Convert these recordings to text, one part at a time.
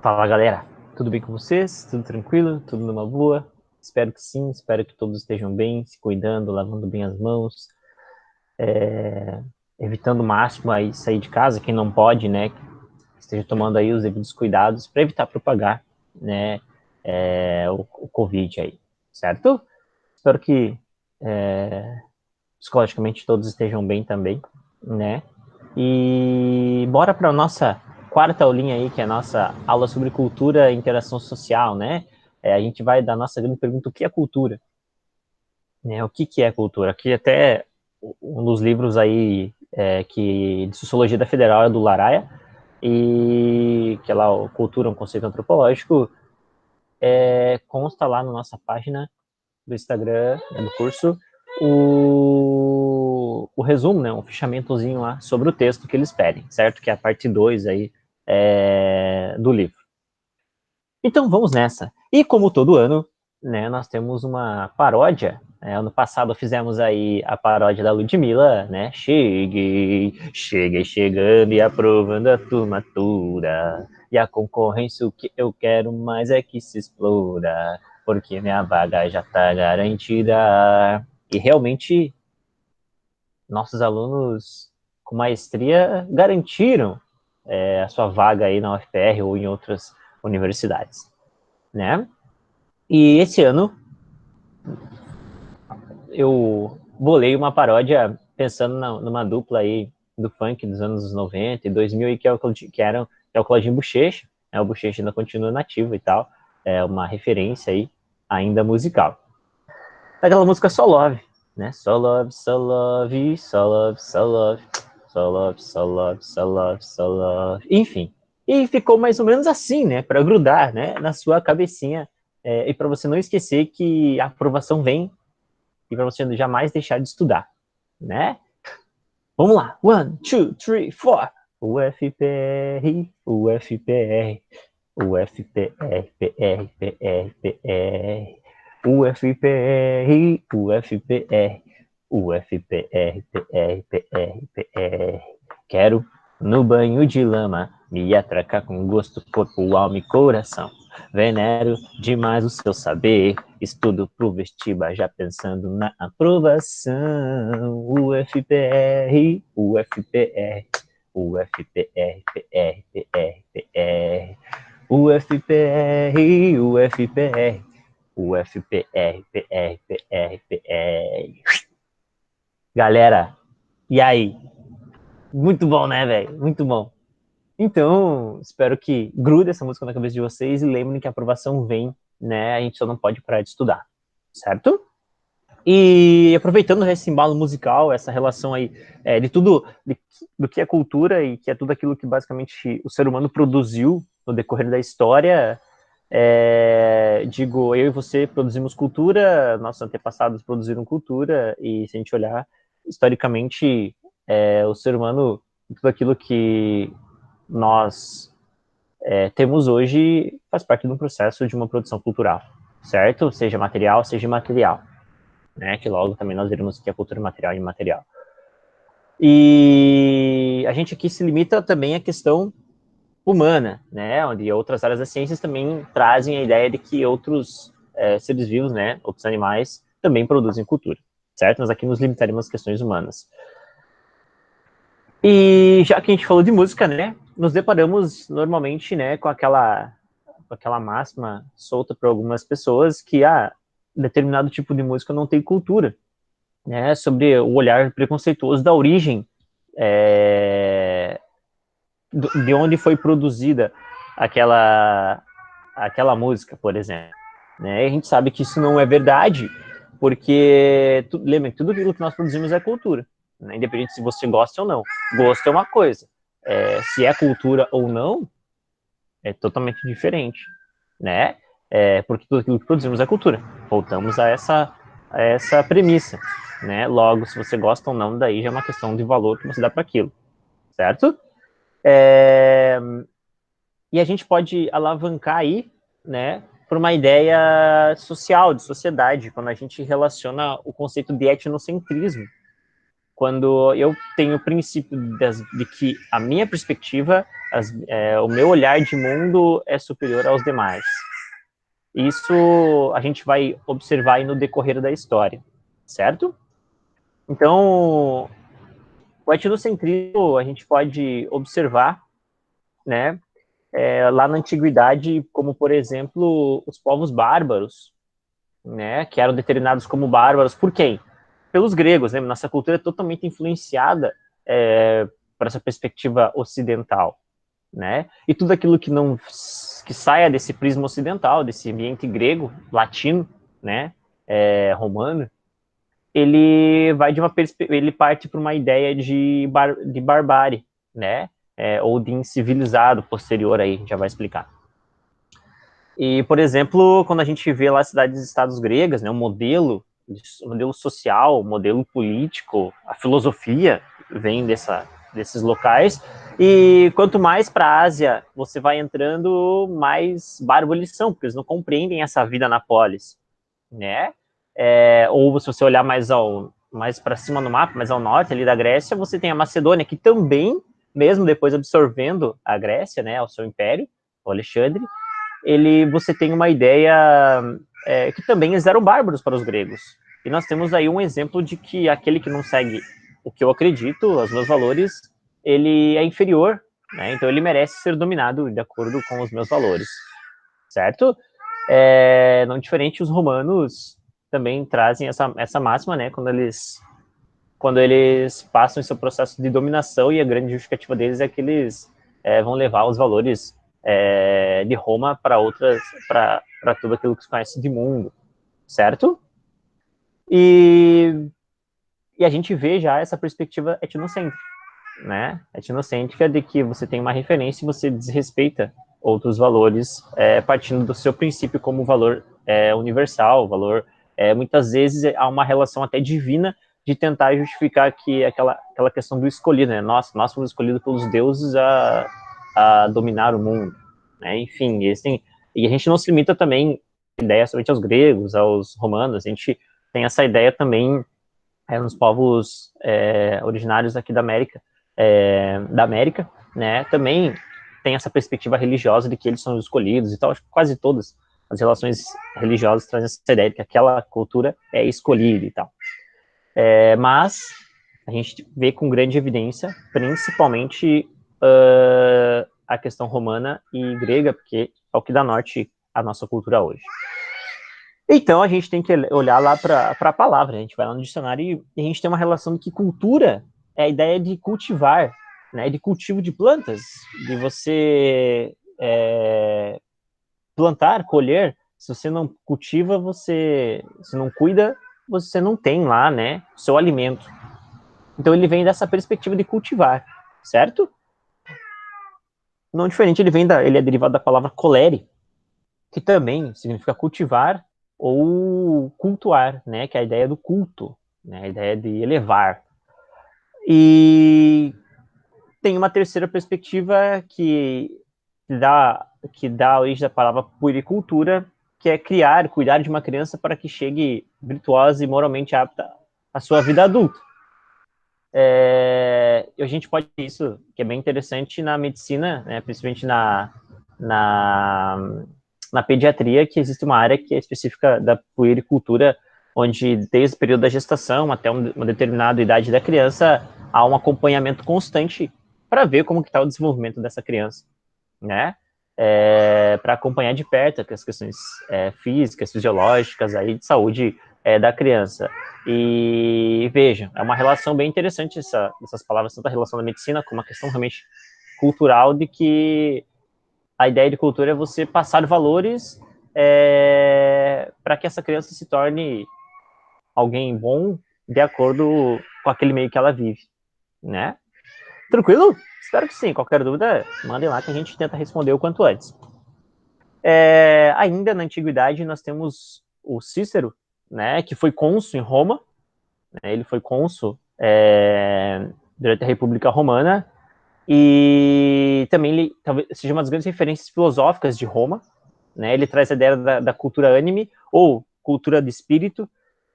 Fala, galera, tudo bem com vocês? Tudo tranquilo? Tudo numa boa? Espero que sim, espero que todos estejam bem, se cuidando, lavando bem as mãos, evitando o máximo aí sair de casa, quem não pode, né, esteja tomando aí os devidos cuidados para evitar propagar, né, o Covid aí, certo? Espero que psicologicamente todos estejam bem também, né? E bora para a nossa quarta aulinha aí, que é a nossa aula sobre cultura e interação social, né? A gente vai dar a nossa grande pergunta, o que é cultura? Né? O que é cultura? Aqui até um dos livros aí de Sociologia da Federal é do Laraia, e que é lá, o Cultura, um conceito antropológico, consta lá na nossa página do Instagram, do curso, o resumo, né, um fichamentozinho lá sobre o texto que eles pedem, certo? Que é a parte 2 aí do livro. Então vamos nessa. E como todo ano, né, nós temos uma paródia. Ano passado fizemos aí a paródia da Ludmilla, né? Cheguei chegando e aprovando a turmatura. E a concorrência, o que eu quero mais é que se explora, porque minha vaga já tá garantida. E realmente, nossos alunos com maestria garantiram a sua vaga aí na UFPR ou em outras universidades, né? E esse ano eu bolei uma paródia pensando numa dupla aí do funk dos anos 90 e 2000, aí, que é o Claudinho Bochecha, né? O Bochecha ainda continua nativo e tal, é uma referência aí ainda musical. Daquela música Só Love, né? Só Love, Só Love, Só Love, Só Love, Só Love, Só Love, Só Love, Só Love, enfim. E ficou mais ou menos assim, né? Para grudar, né? Na sua cabecinha, e para você não esquecer que a aprovação vem e para você jamais deixar de estudar, né? Vamos lá. 1, 2, 3, 4. UFPR, UFPR, UFPR, PR, PR, PR. UFPR, UFPR, UFPR, PR, PR, PR. Quero no banho de lama me atracar com gosto, corpo, alma e coração. Venero demais o seu saber, estudo pro vestibular já pensando na aprovação. UFPR, UFPR, UFPR, PR, PR, PR. UFPR, UFPR, UFPR, PR, PR, PR. Galera, e aí? Muito bom, né, velho? Muito bom. Então, espero que grude essa música na cabeça de vocês e lembrem que a aprovação vem, né? A gente só não pode parar de estudar, certo? E aproveitando esse embalo musical, essa relação aí de tudo, do que é cultura e que é tudo aquilo que basicamente o ser humano produziu no decorrer da história, digo, eu e você produzimos cultura, nossos antepassados produziram cultura, e se a gente olhar historicamente, o ser humano, tudo aquilo que nós temos hoje faz parte de um processo de uma produção cultural, certo? Seja material, seja imaterial, né? Que logo também nós veremos que é cultura material e imaterial. E a gente aqui se limita também à questão humana, né? Onde outras áreas das ciências também trazem a ideia de que outros seres vivos, né? Outros animais também produzem cultura, certo? Nós aqui nos limitaremos às questões humanas. E já que a gente falou de música, né? Nos deparamos normalmente, né, com aquela máxima solta por algumas pessoas que determinado tipo de música não tem cultura, né? Sobre o olhar preconceituoso da origem de onde foi produzida aquela música, por exemplo. Né? E a gente sabe que isso não é verdade, porque lembra que tudo aquilo que nós produzimos é cultura, né? Independente se você gosta ou não. Gosto é uma coisa, se é cultura ou não é totalmente diferente, né? Porque tudo aquilo que produzimos é cultura. Voltamos a essa premissa, né? Logo, se você gosta ou não, daí já é uma questão de valor que você dá para aquilo, certo? E a gente pode alavancar aí, né, por uma ideia social, de sociedade, quando a gente relaciona o conceito de etnocentrismo. Quando eu tenho o princípio de que a minha perspectiva o meu olhar de mundo é superior aos demais. Isso a gente vai observar aí no decorrer da história, certo? Então, o etnocentrismo a gente pode observar, né, lá na antiguidade, como por exemplo os povos bárbaros, né, que eram determinados como bárbaros por quem? Pelos gregos, né? Nossa cultura é totalmente influenciada por essa perspectiva ocidental, né? E tudo aquilo que saia desse prisma ocidental, desse ambiente grego, latino, né, romano, ele vai ele parte para uma ideia de barbárie, né? Ou de incivilizado posterior aí, a gente já vai explicar. E, por exemplo, quando a gente vê lá cidades e estados gregas, né, o modelo social, o modelo político, a filosofia vem desses locais. E quanto mais para a Ásia você vai entrando, mais bárbaros eles são, porque eles não compreendem essa vida na polis, né? Ou se você olhar mais para cima no mapa, mais ao norte ali da Grécia, você tem a Macedônia, que também, mesmo depois absorvendo a Grécia, né, ao seu império, o Alexandre, você tem uma ideia que também eles eram bárbaros para os gregos. E nós temos aí um exemplo de que aquele que não segue o que eu acredito, os meus valores, ele é inferior, né? Então ele merece ser dominado de acordo com os meus valores, certo? Não diferente, os romanos também trazem essa máxima, né? Quando eles passam esse processo de dominação, e a grande justificativa deles é que eles vão levar os valores de Roma para tudo aquilo que se conhece de mundo, certo? E a gente vê já essa perspectiva etnocêntrica, né? Etnocêntrica de que você tem uma referência e você desrespeita outros valores, partindo do seu princípio como valor universal, valor, muitas vezes há uma relação até divina de tentar justificar que aquela questão do escolhido, né? Nós fomos escolhidos pelos deuses a dominar o mundo, né? Enfim, e a gente não se limita também a ideia somente aos gregos, aos romanos, a gente tem essa ideia também nos povos originários aqui da América, né? Também tem essa perspectiva religiosa de que eles são os escolhidos e tal. Acho que quase todas as relações religiosas trazem essa ideia de que aquela cultura é escolhida e tal. Mas a gente vê com grande evidência, principalmente a questão romana e grega, porque é o que dá norte à nossa cultura hoje. Então a gente tem que olhar lá para a palavra, a gente vai lá no dicionário e a gente tem uma relação de que cultura é a ideia de cultivar, né, de cultivo de plantas, de você plantar, colher. Se você não cultiva, se não cuida, você não tem lá, né, o seu alimento. Então ele vem dessa perspectiva de cultivar, certo? Não diferente, ele é derivado da palavra colere, que também significa cultivar ou cultuar, né, que é a ideia do culto, né, a ideia de elevar. E tem uma terceira perspectiva que dá a origem da palavra puericultura, que é criar, cuidar de uma criança para que chegue virtuosa e moralmente apta à sua vida adulta. A gente pode ver isso, que é bem interessante na medicina, né, principalmente na pediatria, que existe uma área que é específica da puericultura, onde desde o período da gestação até uma determinada idade da criança, há um acompanhamento constante para ver como está o desenvolvimento dessa criança, né? Para acompanhar de perto as questões físicas, fisiológicas, aí, de saúde da criança. E veja, é uma relação bem interessante essas palavras, tanto a relação da medicina como a questão realmente cultural, de que a ideia de cultura é você passar valores para que essa criança se torne alguém bom de acordo com aquele meio que ela vive, né? Tranquilo? Espero que sim. Qualquer dúvida, mandem lá que a gente tenta responder o quanto antes. Ainda na antiguidade, nós temos o Cícero, né, que foi cônsul em Roma. Né, ele foi cônsul durante a República Romana, e também ele talvez seja uma das grandes referências filosóficas de Roma, né? Ele traz a ideia da cultura anime, ou cultura de espírito,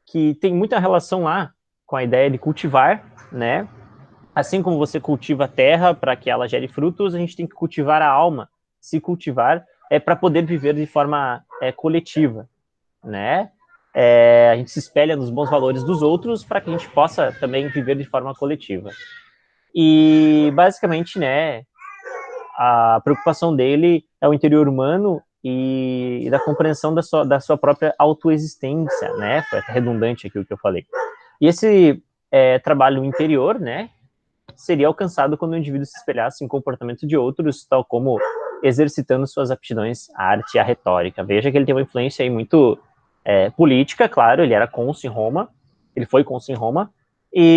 que tem muita relação lá com a ideia de cultivar, né, Assim como você cultiva a terra para que ela gere frutos, a gente tem que cultivar a alma, se cultivar para poder viver de forma coletiva, né? A gente se espelha nos bons valores dos outros para que a gente possa também viver de forma coletiva. E, basicamente, né, a preocupação dele é o interior humano e da compreensão da sua própria autoexistência, né? Foi até redundante aqui o que eu falei. E esse trabalho interior, né, seria alcançado quando o indivíduo se espelhasse em comportamento de outros, tal como exercitando suas aptidões à arte e à retórica. Veja que ele tem uma influência aí muito política, claro, ele era cônsul em Roma, ele foi cônsul em Roma, e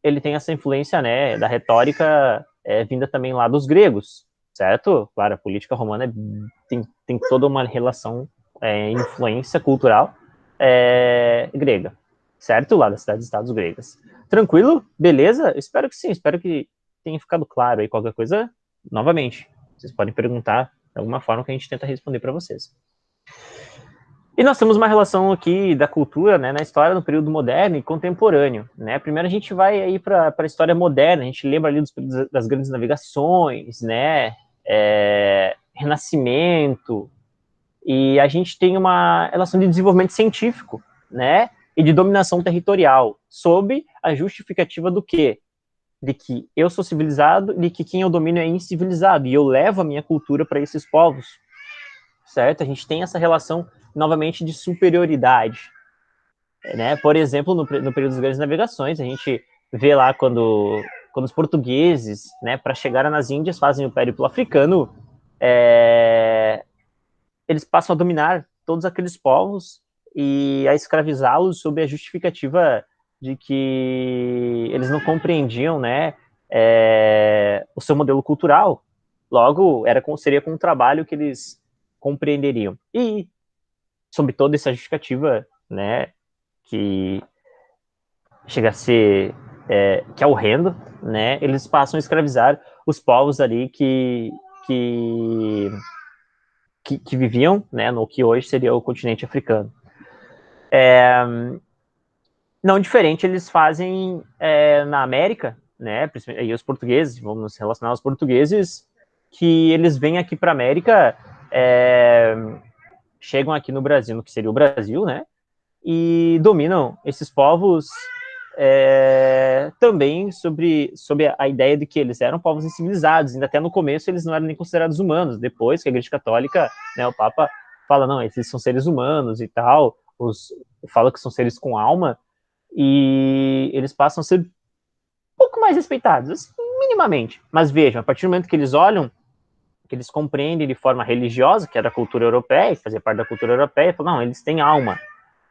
ele tem essa influência, né, da retórica vinda também lá dos gregos, certo? Claro, a política romana tem toda uma relação, influência cultural grega, certo? Lá das cidades-estados gregas. Tranquilo? Beleza? Espero que sim, espero que tenha ficado claro aí qualquer coisa. Novamente, vocês podem perguntar de alguma forma que a gente tenta responder para vocês. E nós temos uma relação aqui da cultura, né, na história no período moderno e contemporâneo, né? Primeiro a gente vai aí para a história moderna, a gente lembra ali das grandes navegações, né? Renascimento, e a gente tem uma relação de desenvolvimento científico, né? E de dominação territorial, sob a justificativa do quê? De que eu sou civilizado, de que quem eu domino é incivilizado, e eu levo a minha cultura para esses povos, certo? A gente tem essa relação, novamente, de superioridade, né? Por exemplo, no período das grandes navegações, a gente vê lá quando os portugueses, né, para chegar nas Índias, fazem o périplo africano, eles passam a dominar todos aqueles povos e a escravizá-los sob a justificativa de que eles não compreendiam, né, o seu modelo cultural. Logo, seria com o trabalho que eles compreenderiam. E, sob toda essa justificativa, né, que chega a ser que é horrendo, né, eles passam a escravizar os povos ali que viviam, né, no que hoje seria o continente africano. Não diferente eles fazem na América, né, e os portugueses, vamos relacionar aos portugueses, que eles vêm aqui para a América, chegam aqui no Brasil, no que seria o Brasil, né, e dominam esses povos também sobre a ideia de que eles eram povos incivilizados, ainda até no começo eles não eram nem considerados humanos, depois que a Igreja Católica, né, o Papa fala, não, esses são seres humanos e tal, fala que são seres com alma, e eles passam a ser um pouco mais respeitados, minimamente, mas vejam, a partir do momento que eles olham, que eles compreendem de forma religiosa, que era a cultura europeia, fazia parte da cultura europeia, falam, não, eles têm alma,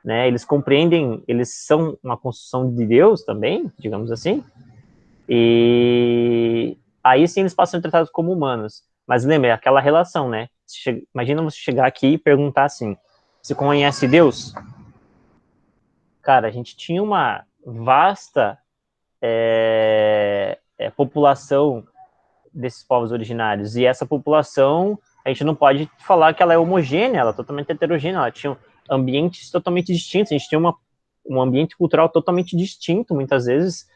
né? Eles compreendem, eles são uma construção de Deus também, digamos assim, e aí sim eles passam a ser tratados como humanos. Mas lembra, aquela relação, né? Imagina você chegar aqui e perguntar assim, você conhece Deus? Cara, a gente tinha uma vasta população desses povos originários, e essa população, a gente não pode falar que ela é homogênea, ela é totalmente heterogênea, ela tinha ambientes totalmente distintos, a gente tinha um ambiente cultural totalmente distinto, muitas vezes,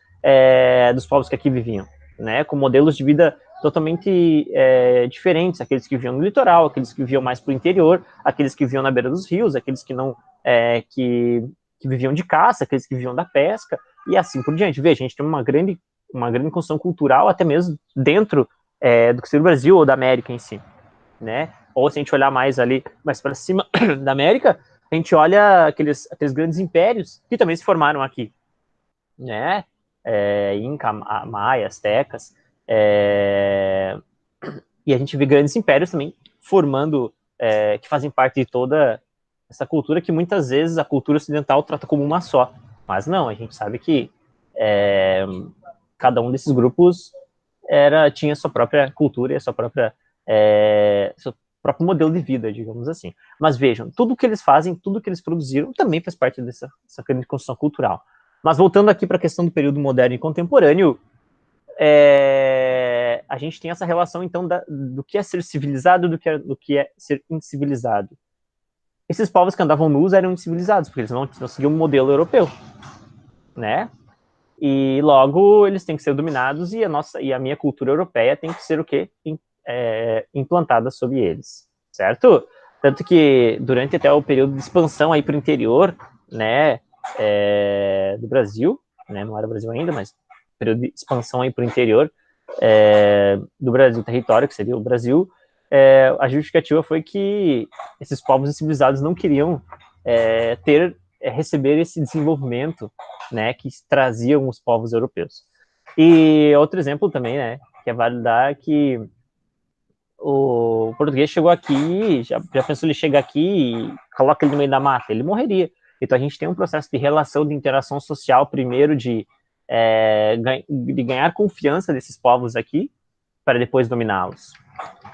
dos povos que aqui viviam, né, com modelos de vida totalmente diferentes, aqueles que viviam no litoral, aqueles que viviam mais para o interior, aqueles que viviam na beira dos rios, aqueles que não, que viviam de caça, aqueles que viviam da pesca, e assim por diante. Veja, a gente tem uma grande construção cultural, até mesmo dentro do que seria o Brasil ou da América em si, né? Ou se a gente olhar mais ali, mais para cima da América, a gente olha aqueles grandes impérios que também se formaram aqui, né? Inca, Maia, Aztecas, e a gente vê grandes impérios também formando, que fazem parte de toda essa cultura que muitas vezes a cultura ocidental trata como uma só, mas não, a gente sabe que cada um desses grupos tinha sua própria cultura e seu próprio modelo de vida, digamos assim. Mas vejam, tudo que eles fazem, tudo que eles produziram, também faz parte dessa grande construção cultural. Mas voltando aqui para a questão do período moderno e contemporâneo, a gente tem essa relação, então, do que é ser civilizado do que é ser incivilizado. Esses povos que andavam nus eram incivilizados, porque eles não seguiam o modelo europeu, né? e logo eles têm que ser dominados e a minha cultura europeia tem que ser o quê? Implantada sobre eles, certo? Tanto que durante até o período de expansão aí para o interior, né, do Brasil, né, não era Brasil ainda, mas período de expansão aí para o interior do Brasil, território que seria o Brasil, a justificativa foi que esses povos civilizados não queriam receber esse desenvolvimento, né, que traziam os povos europeus. E outro exemplo também, né, que é válido dar que o português chegou aqui, já pensou ele chegar aqui e coloca ele no meio da mata, ele morreria. Então a gente tem um processo de relação, de interação social, primeiro de ganhar confiança desses povos aqui, para depois dominá-los.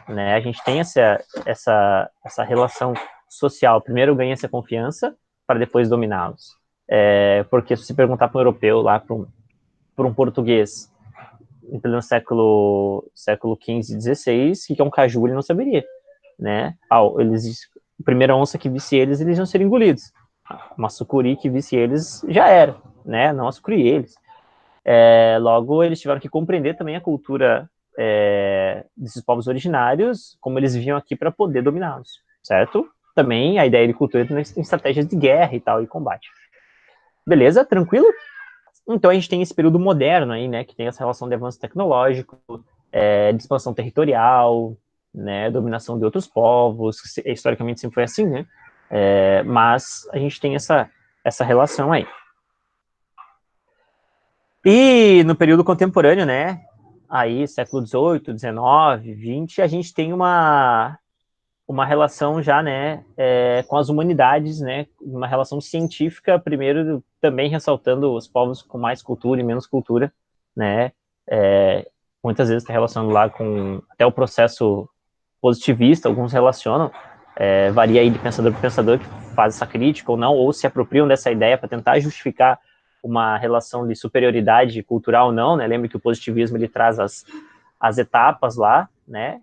Né? A gente tem essa relação social, primeiro ganha essa confiança, para depois dominá-los. Porque se você perguntar para um europeu, lá para um português, em pleno século XV e XVI, o que é um caju, ele não saberia, né? A primeira onça que visse eles iam ser engolidos. Uma sucuri que visse eles, já era, né? Não a sucuri eles. Logo, eles tiveram que compreender também a cultura desses povos originários, como eles vinham aqui para poder dominá-los, certo? Também a ideia de cultura tem estratégias de guerra e tal, e combate. Beleza? Tranquilo? Então a gente tem esse período moderno aí, né, que tem essa relação de avanço tecnológico, de expansão territorial, né, dominação de outros povos, que historicamente sempre foi assim, né, mas a gente tem essa relação aí. E no período contemporâneo, né, aí século XVIII, XIX, XX, a gente tem uma relação já, né, com as humanidades, né, uma relação científica, primeiro também ressaltando os povos com mais cultura e menos cultura, né, muitas vezes está relacionado lá com até o processo positivista, alguns relacionam, varia aí de pensador para pensador que faz essa crítica ou não, ou se apropriam dessa ideia para tentar justificar uma relação de superioridade cultural ou não, né, lembre que o positivismo ele traz as etapas lá, né,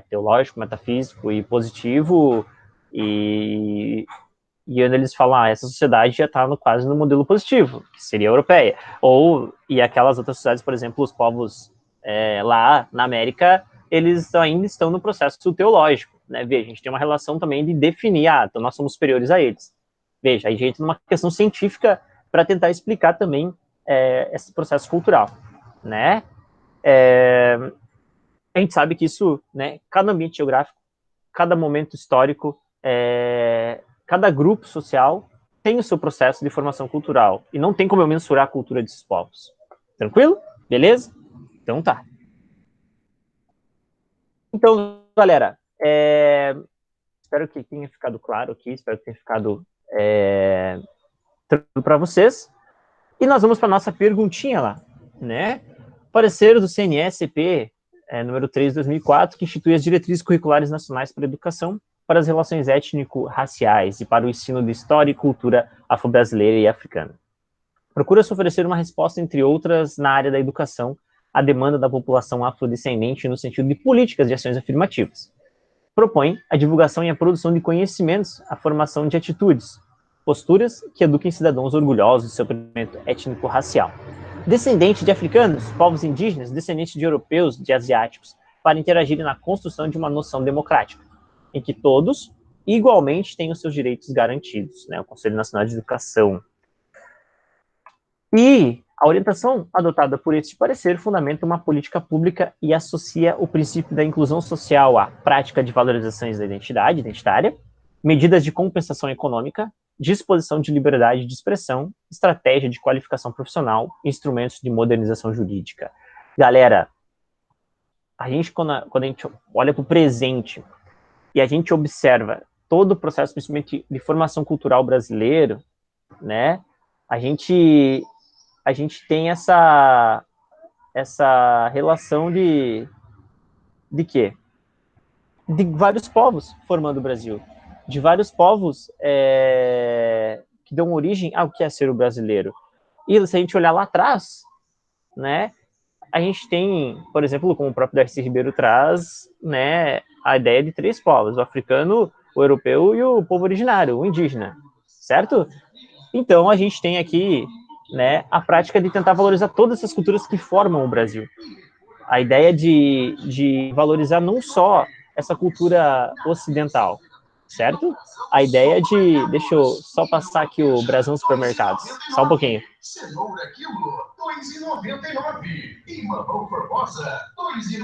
teológico, metafísico e positivo, e onde eles falam, essa sociedade já está quase no modelo positivo, que seria a europeia, e aquelas outras sociedades, por exemplo, os povos lá na América, eles ainda estão no processo teológico, né, veja, a gente tem uma relação também de definir, então nós somos superiores a eles, veja, a gente entra numa questão científica para tentar explicar também esse processo cultural, né, a gente sabe que isso, né, cada ambiente geográfico, cada momento histórico, cada grupo social tem o seu processo de formação cultural. E não tem como eu mensurar a cultura desses povos. Tranquilo? Beleza? Então tá. Então, galera, espero que tenha ficado claro aqui, espero que tenha ficado tranquilo para vocês. E nós vamos para a nossa perguntinha lá, né? Parecer do CNE-CP número 3 de 2004, que institui as diretrizes curriculares nacionais para a educação, para as relações étnico-raciais e para o ensino de história e cultura afro-brasileira e africana. Procura-se oferecer uma resposta, entre outras, na área da educação, à demanda da população afrodescendente no sentido de políticas de ações afirmativas. Propõe a divulgação e a produção de conhecimentos, a formação de atitudes, posturas que eduquem cidadãos orgulhosos do seu pensamento étnico-racial. Descendente de africanos, povos indígenas, descendentes de europeus, de asiáticos, para interagirem na construção de uma noção democrática, em que todos, igualmente, têm os seus direitos garantidos, né? O Conselho Nacional de Educação. E a orientação adotada por este parecer fundamenta uma política pública e associa o princípio da inclusão social à prática de valorizações da identidade identitária, medidas de compensação econômica, disposição de liberdade de expressão, estratégia de qualificação profissional, instrumentos de modernização jurídica. Galera, a gente, quando a gente olha para o presente e a gente observa todo o processo, principalmente de formação cultural brasileiro, né, a gente tem essa relação de quê? De vários povos formando o Brasil, de vários povos que dão origem ao que é ser o brasileiro. E se a gente olhar lá atrás, né, a gente tem, por exemplo, como o próprio Darcy Ribeiro traz, né, a ideia de 3 povos, o africano, o europeu e o povo originário, o indígena, certo? Então, a gente tem aqui né, a prática de tentar valorizar todas essas culturas que formam o Brasil. A ideia de valorizar não só essa cultura ocidental, certo? A ideia de... Deixa eu só passar aqui o Brasão Supermercados. Só um pouquinho. Cenoura quilo, R$ 2,99. E mamão formosa, R$ 2,99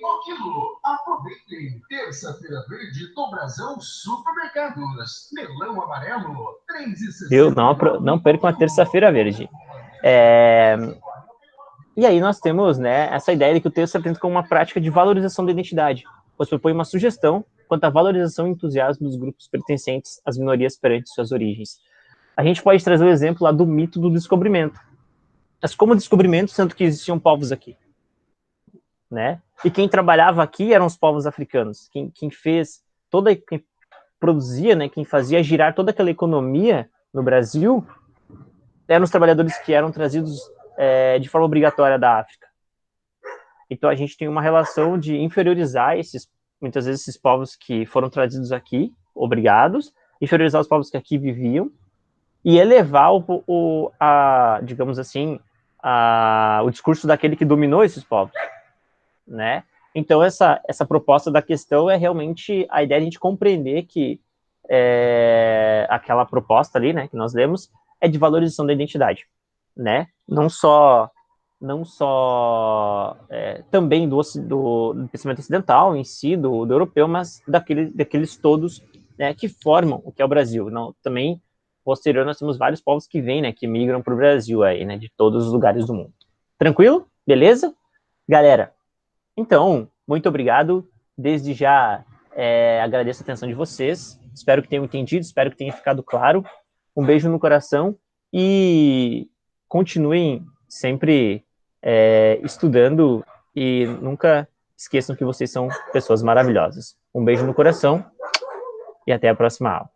o quilo. Aproveitem. Terça-feira verde do Brasão Supermercados. Melão amarelo, R$ 3,60. Viu? Não percam a terça-feira verde. E aí nós temos, né, essa ideia de que o texto se apresenta como uma prática de valorização da identidade, pois propõe uma sugestão quanto à valorização e entusiasmo dos grupos pertencentes às minorias perante suas origens. A gente pode trazer o exemplo lá do mito do descobrimento. Mas como descobrimento, sendo que existiam povos aqui, né? E quem trabalhava aqui eram os povos africanos. Quem fez toda, quem produzia, né, quem fazia girar toda aquela economia no Brasil eram os trabalhadores que eram trazidos de forma obrigatória da África. Então a gente tem uma relação de inferiorizar muitas vezes esses povos que foram trazidos aqui, obrigados, inferiorizar os povos que aqui viviam e elevar digamos assim, o discurso daquele que dominou esses povos, né? Então essa proposta da questão é realmente a ideia de a gente compreender que aquela proposta ali, né, que nós lemos, é de valorização da identidade, né? Não só também do pensamento ocidental em si, do europeu, mas daqueles todos, né, que formam o que é o Brasil. Não, também, posterior, nós temos vários povos que vêm, né, que migram para o Brasil, aí, né, de todos os lugares do mundo. Tranquilo? Beleza? Galera, então, muito obrigado. Desde já, agradeço a atenção de vocês. Espero que tenham entendido, espero que tenha ficado claro. Um beijo no coração e continuem sempre estudando e nunca esqueçam que vocês são pessoas maravilhosas. Um beijo no coração e até a próxima aula.